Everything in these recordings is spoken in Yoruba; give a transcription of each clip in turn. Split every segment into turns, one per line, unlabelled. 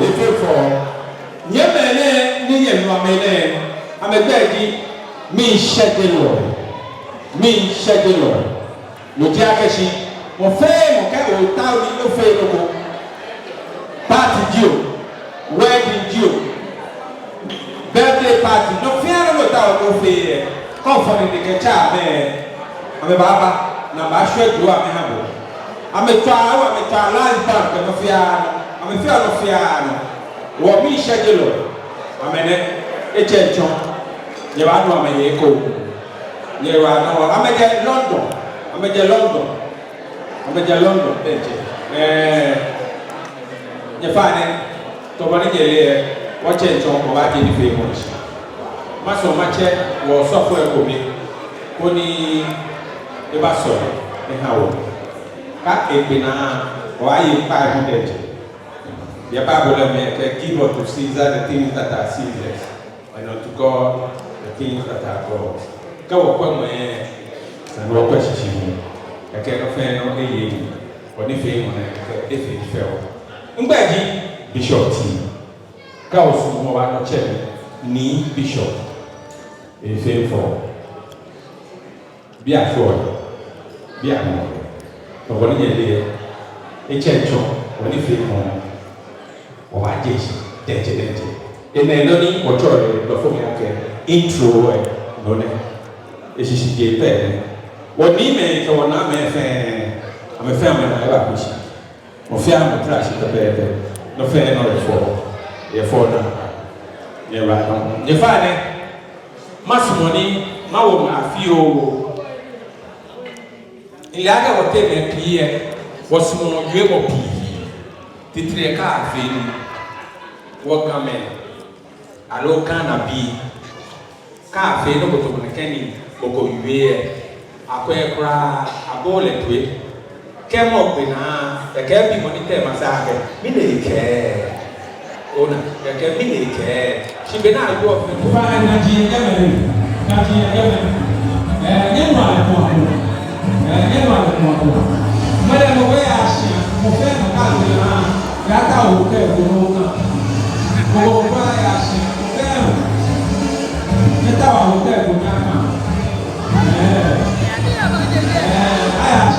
if for Yemen, Nian, I'm a baby, me schedule, me schedule. Mujakashi, or fame, or town, no favorable. Party Jew, wedding Jew, birthday party, no fear without no fear. Comfort in the child, I'm a baba, Nabasha, you are me. I'm a life bank, I'm a fiano, I'm a fiano fiano, or me schedule. I'm a church, you are no my echo. You are no, I'm a London, I'm a London, I'm a London, you find to one year, watch it on what in the famous. Maso Mache was software for me, only the basso, and how. Cat a pina, why you 500? The Bible may give up to Caesar the things that are serious, and unto God the things that are God. Go upon my and what question I can't offend no A, or if it fell. Mbagi Bishop T. Kaos Moano Chen, ni Bishop. A faithful. Be a fraud. Be a more. But when you a church, when you feel more, or I just dente. And then only what you're before me, intro, no name. It's just a pen. What me make or not make I'm a family, I have a no fair trash in the bed, no fair nor for. Therefore, you're right. You find it, much money, my woman, I feel. In the other hotel, clear was more able the 3 car feeling. What come in? A low can be car fail over to the canning, Boko Uwe, a queer cry, a bullet with. Came up with the cabin monitor massage, Millie care. Owner, the cabin care. She been out of the fine Naji Yemen, Madame, where I see, Mofan, Gata, okay, where I see, get our hotel, I ask.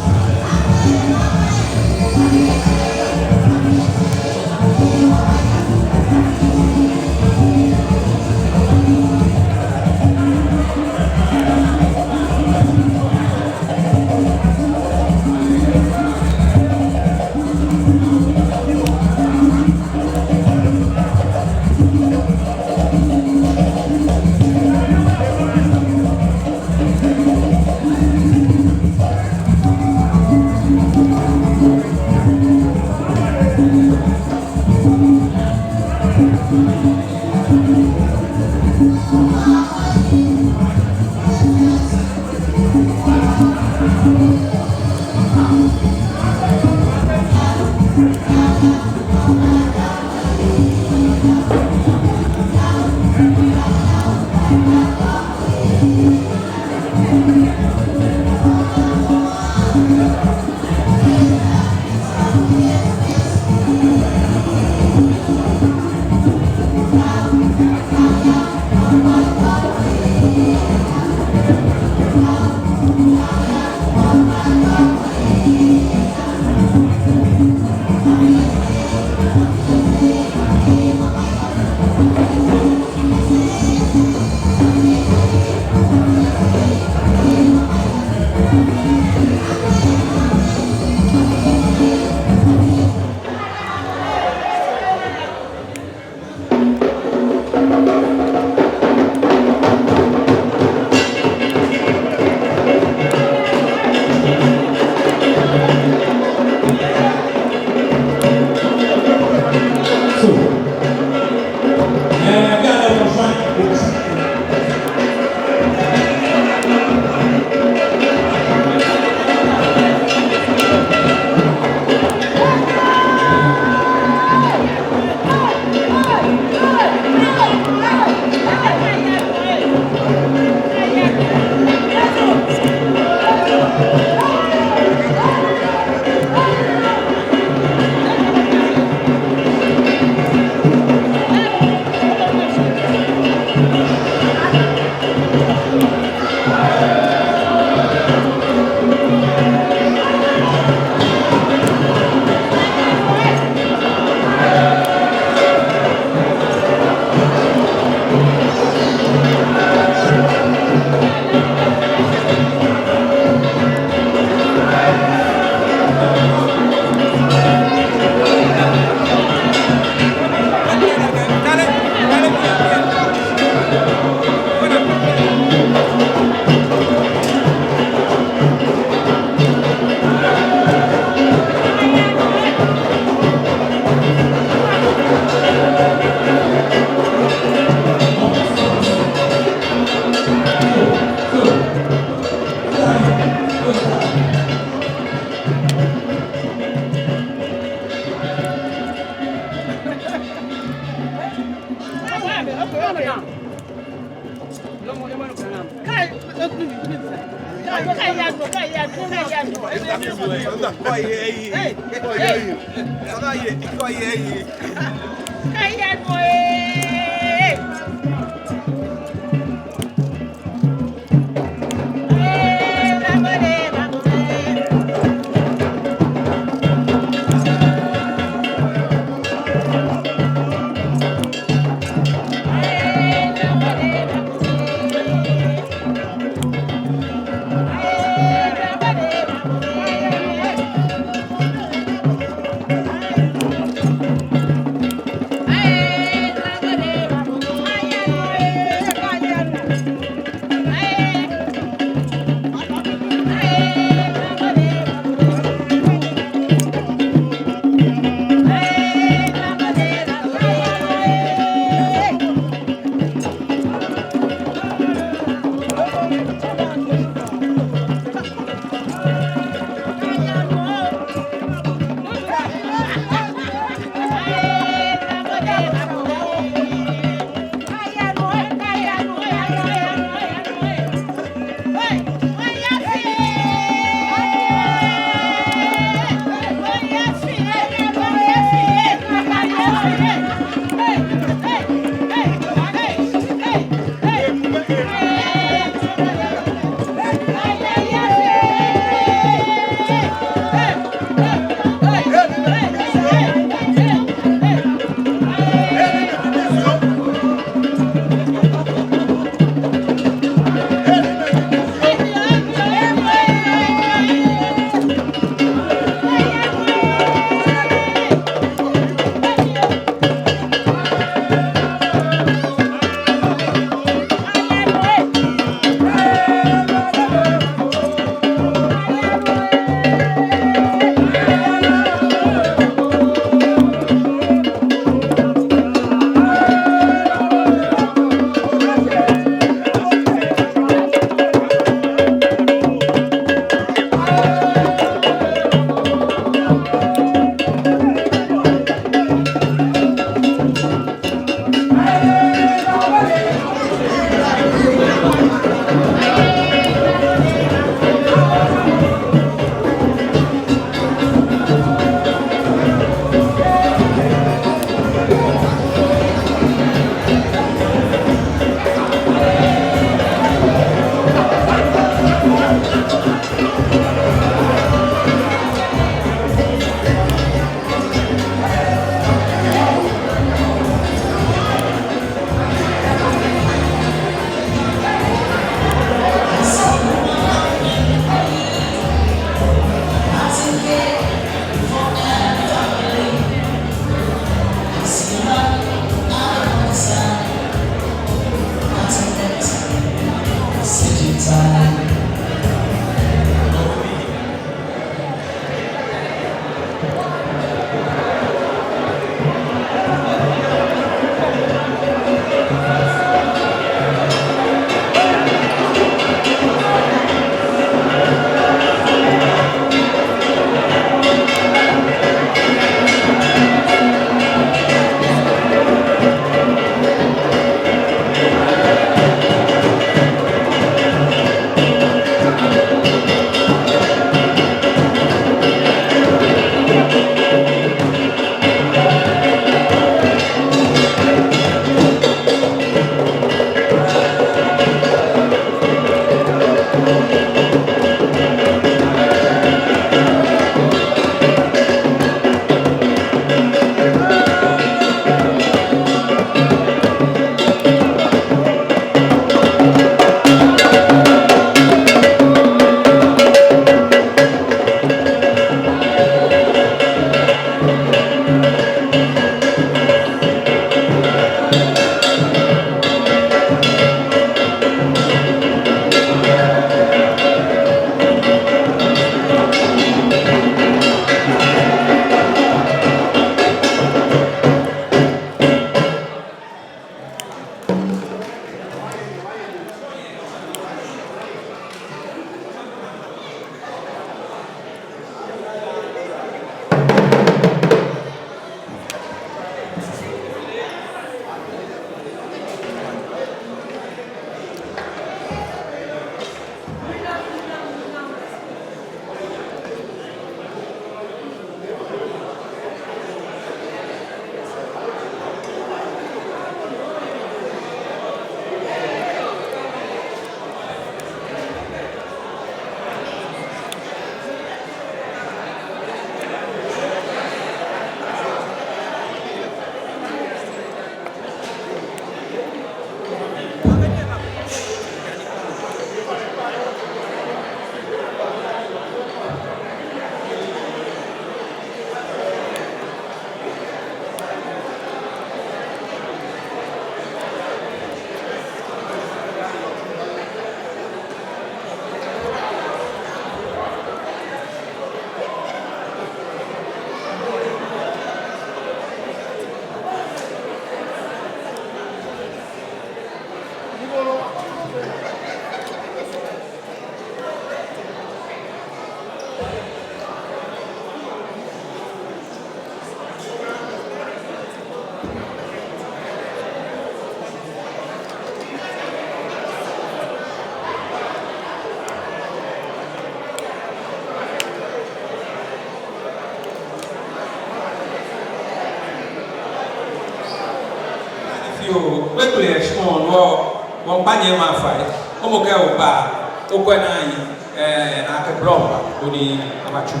One banyan my fight, Homowo bar, Oguanai, and I can blow only amateur.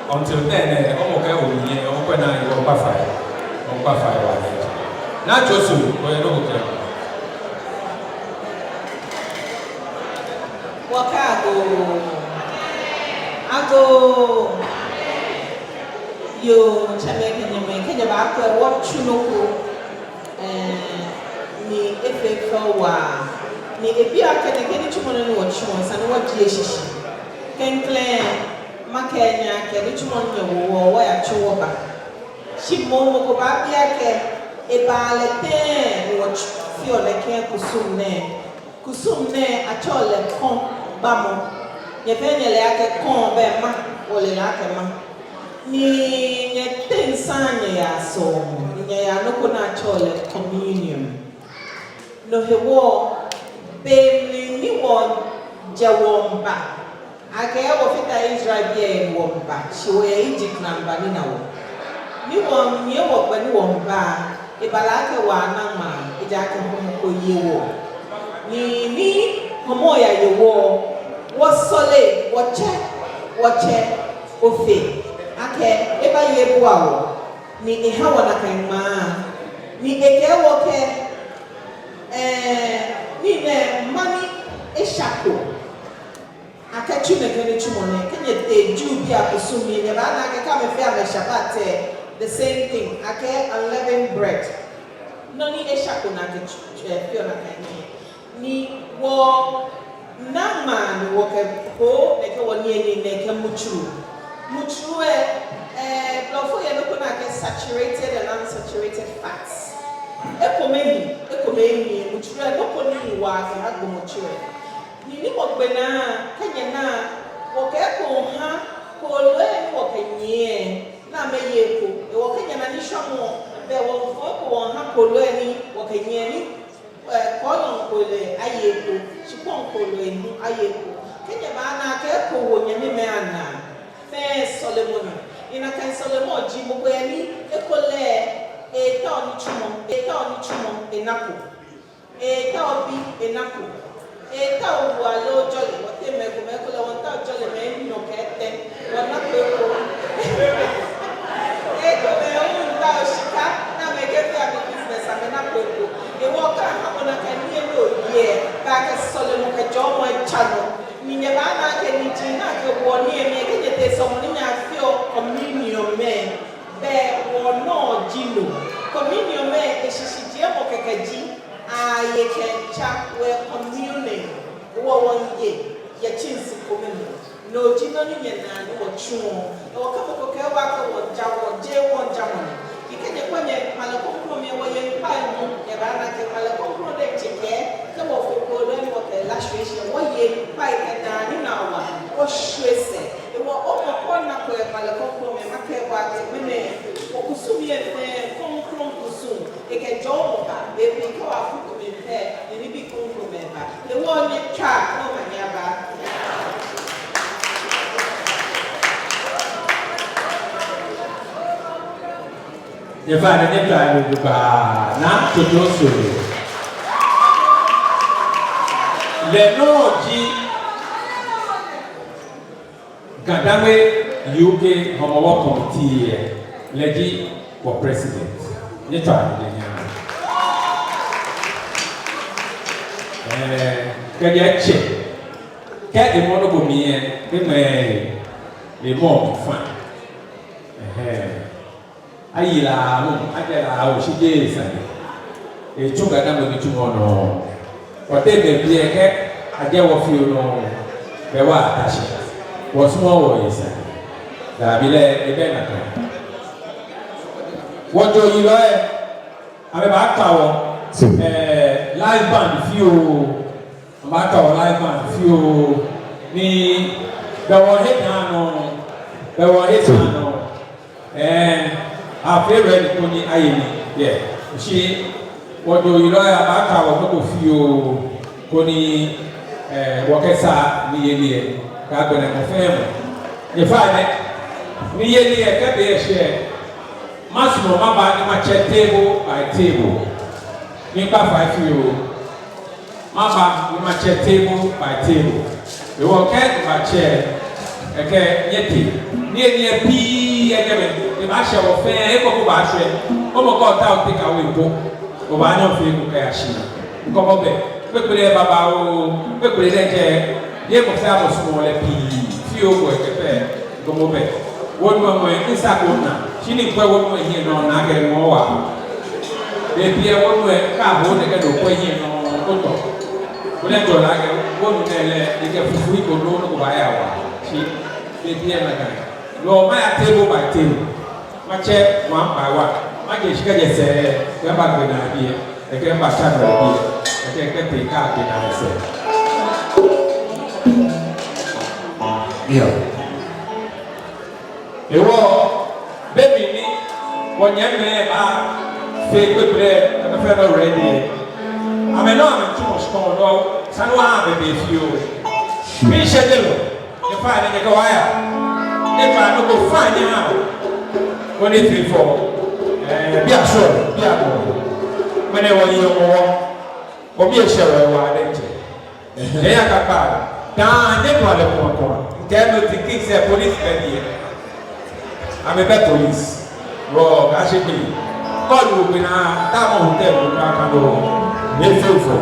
Until then, Homowo, Oguanai, or Buffalo. Not just so,
Ago, you Jamaican, you back what Chunuku. Ni efefe wa ni ebi akene keni chumono ni wochon sane wodie hyehyɛ kenkle makanya ke ni chumono ne wo ya chuo ba shimo mo ko ba bia ke e ba le ten wo fio le ken kusum ne atole kon ba mo ye penye le ake kon be ma o le la ke ma ni nye ten sanye ya so nye ya no ko na atole communion no hewo be ni won jawomba ake wo fita Israel bia womba shi wo Egypt number ni na wo ni won ye wo pa ni womba e balake wa na ma e ja ke ho ko ye wo ni homo ya ye wo sole wo che ofe ake e ba ye bua wo ni e ha wona kan ma ni e ke wo ke ni ne mani eshako akachu ne kene chumone kenye te Juu bi akusumi ne ba na ke ka me fe ame Shabbat the same thing ake unleavened bread no ni eshako na ke fe na kanye ni wo na ma ni wo ke ko ne ke woni eni ne ke muchuru blofo ye no ko na ke saturated and unsaturated fats ekomeni muchura dokoni wa ka agbo muchura ni mogbena kanya na wo ke ko ha ko lo e wo kenye na meye ko e wo kanya na ni shomo be wo ko ha ko lo ni wo kenye ni ko lo ko le aye ko shipon ko lo ni aye ko kanya ba na ke ko wo nya ni me ana fe Solomon ina kan Solomon ji mo ko ni e ko le eta oni chumo enako eta obi enako eta obu alo jole wote mego le wonta jole me no kete wona ko eko me unta oshika na mege fi abi business amena ko e woka habona kan ni no ye ba ka sole mo ka jomo chano ni ne ba na ke ni ji na ke woni e me ke te so mo ni nya fio communion me be wono jino communion me eshishitie mo kekeji aye kencha we communing wo wonye ya chinsi komenu no jino ni nyena ni wo chuo e wo kapo ko ke wa ka wo jawo ni ikeje kwenye malakompro me wo yen pa mu e ba na ke malakompro de cheke ke wo foko do ni wo ke lashration wo yen pa e na ni na wa wo shwese e wo o mo kona ko e malakompro me make wa ke mene okusumi e konkron kusum e ke jomo ka e bi ko afuko me pe e ni bi konkron me ba e wo ni twa no manya ba
ye fa ne twa lu ba na totoso le noji Ghanaian UK HOMOWO committee leji for president ye twa de nya ke ya che ke de mo no go mi e me le mo fa ayila mo ajela o shije sane e chuga na mo chumo no o te be bi e ke aje wo fi no be wa atashi wo sumo wo yesa da bile e be na to wo jo yi lo e abe ba ka wo live band fi o ba ka wo live band fi o ni Our favorite Tony Ayeni, yeah. She, what do you know about our local few Tony Wakesa, Nieli, Carbon and family? You find it, Nieli, a cafe share. Massimo, my chair table by table. Nimba 5 you. Mama, my chair table by table. You walk at my chair. Okay, yeti. Near P. The Masha of Fair, Echo Bashe. Oh, my God, take away book. Obano Fibu Kashi. Come up there. Quickly, Baba, quickly, Yem of Sabo small P. Few work a pair. Come over. One moment, Insakuna. She didn't put 1 more here, no, Nagger more. They be a 1 way, car, one again, no, here, no, Koto. When I go like 1 day, they get free to go by hour. She be a guy. No, my table by table. My chair 1 by 1. My kids can say, come back with an idea. They came back to the idea. They can take out the answer. Yeah. You are baby, when young men are fake bread and a fellow ready. I may not have too much corn, no, Sanwa, baby, if you. Me, schedule. You find it, go out. If I don't go find him out, what is it for? Be a sure, be a boy. Whenever you are, or be a share of our lecture. They are capable. Down, they want to come. Tell me to kick the police here. I'm a bad police. Raw, I should be. God will be now, that won't tell you, I can go. They feel for.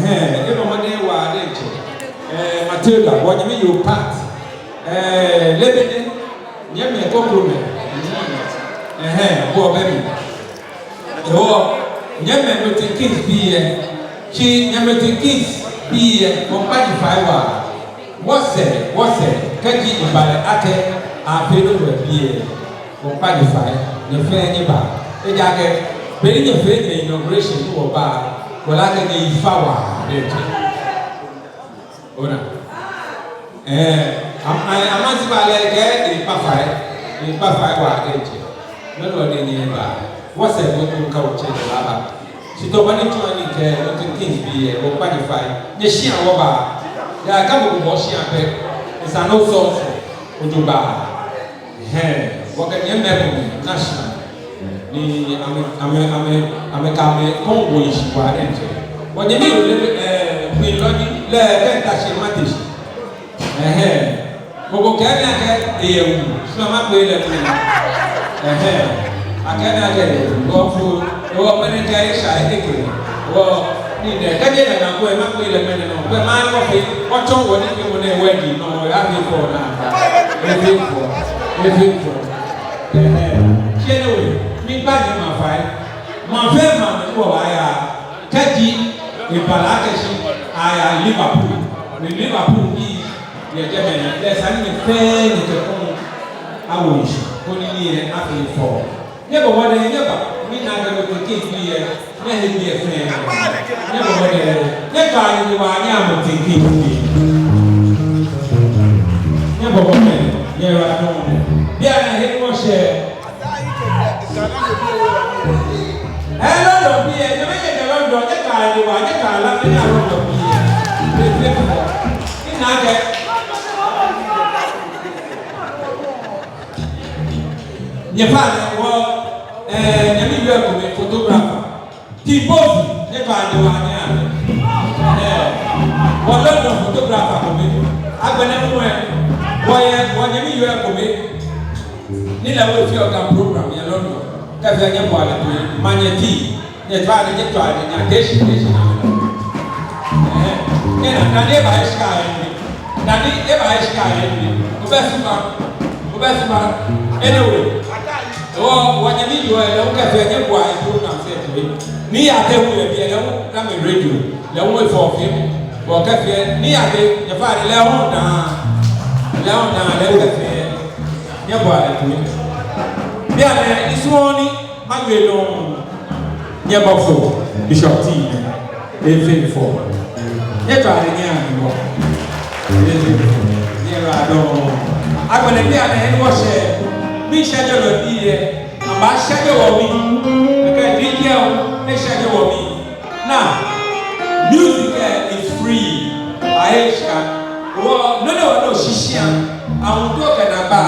Mama wa denche. Matilda, what you mean you part? Lebede, Yemi Kokrume. Poor baby. Yemi with the kids be she Yemi kids be company fiber. What's it? Can't you buy ate? I pay to be company five. The friend bar. The jacket, paying your friend inauguration to a bar. Well, I can give flower. I'm not about in Pafai or age. Nobody nearby. What's a good culture? She don't want to join care, not to things be or qualify. The Shia Waba. There are a couple of washing up. It's an old source of Dubai. What can you remember? National. I'm a Congo issue. What you mean, we learn the matters. Bogo kanya ke ewu soma pe le mi akana ke go fu o mene kai sha ekele o ni de kaje na ko e ma pe le mene no pe ma ko fe o chon wo ni ke mo na wedi no ya bi ko na e fi chene we mi ba ni ma fa ko aya kaji e bala ke shi aya Liverpool ni ye Germany there's an fair to come awish only after for never one never me na go to keep me na he be a friend never one never you are nyam thinking never one yeah right no there he was share hello no be e me get around do get ka you are get ka la me around do be na get Nyefane wo nyami yua ko photographer Tibofi nyefane wa nya wo London photographer ko me agbene mo wo nyami yua ko me ni la wo fi organ program ya London ka fi anya bo ala to manyeti nyefane je to ala nya deshi na ne ba iska ni obesuma anyway wanyami yo le wo ka fe nye bo ai program se to ni ya te hu le bi le wo na me radio le wo fo fi bo ka fe ni ya te ye fa le ho na le wo ka fe nye bo ai to bi ale iswoni magwe no nye bo fo bishop t e fe fo nye to ale nye an bo nye ra do agbele bi ale ni wo se mi shaje lo bi e amba shaje wo mi ke DJ o me shaje wo mi now music is free aisha wo no shishia awon to ke na ba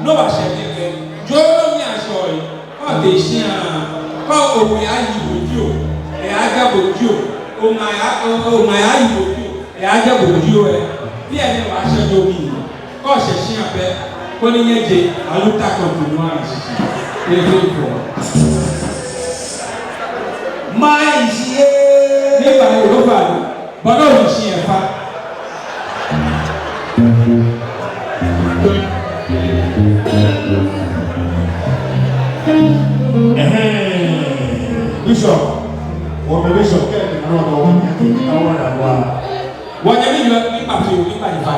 no ba shaje ke jo no mi aso yi o de shia ko o mi ayi boju e aga boju o ma ayi boju e aga boju e bi e ni wa shaje wo mi ko shishia pe ko ni yeje aluta continue my iṣẹ́ nípa ìrọ́bà bọ́dọ̀ òṣì ẹ̀fà bishop wọ́n bẹ̀ bishop kẹ́ẹ̀kì náà lọ́wọ́ àwọn ìyàwó wọ́n yẹ mí yọ nípa fi nípa ìfà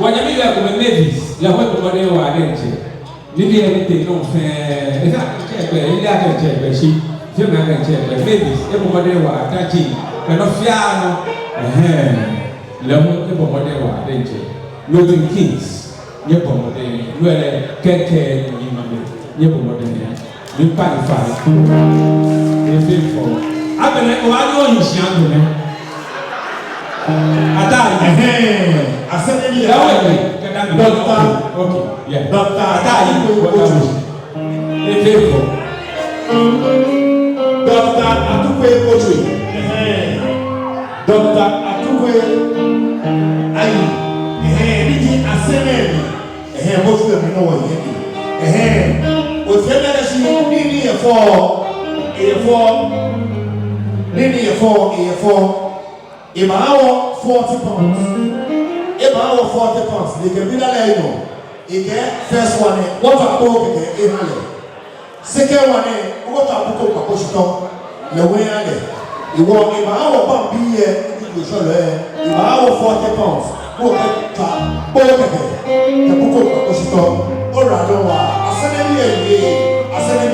wọ́n yẹ mí yọ ẹ̀kọ́ mavis lẹ́wọ́n ìpínlẹ̀ wà ní ẹ̀jẹ̀ níbi ẹni tè náà fẹ́ẹ́ ẹ̀ka ẹ̀gbẹ́ ilé àkẹ́kẹ́ ẹ̀gbẹ́ sí tí o náà kẹ́kẹ́ ẹ̀gbẹ́ mavis ẹ̀bùmọ́dé wà àdájì kẹ́nọ́ fíàánù lẹ́wọ́n ẹ̀bùmọ́dé wà àdájì lódún kings ẹ̀bùmọ́dé lọ́ẹ̀lẹ̀ kẹ́kẹ́ ẹ̀bùmọ́dé nípa ìfà ẹ̀fẹ́ fọ́ abẹ́lẹ̀ wà á ní òyìn sí àgbẹ̀lẹ̀ àdáyé asẹ́ni yìí Doctor Adayi Efefo Doctor Atukwe Kochwe Doctor Atukwe Ayi Niji Asemeni most of them know what he Osema si nini e 4
If I have 40 pounds, if I have 40 pounds, they can be that no. You get first one, what I told you, you get second one, what I put up a push top, the way I get. You want if I have a pump here, you should learn. If I have 40 pounds, go back to both again. The book of a push top, or rather, I said, I said,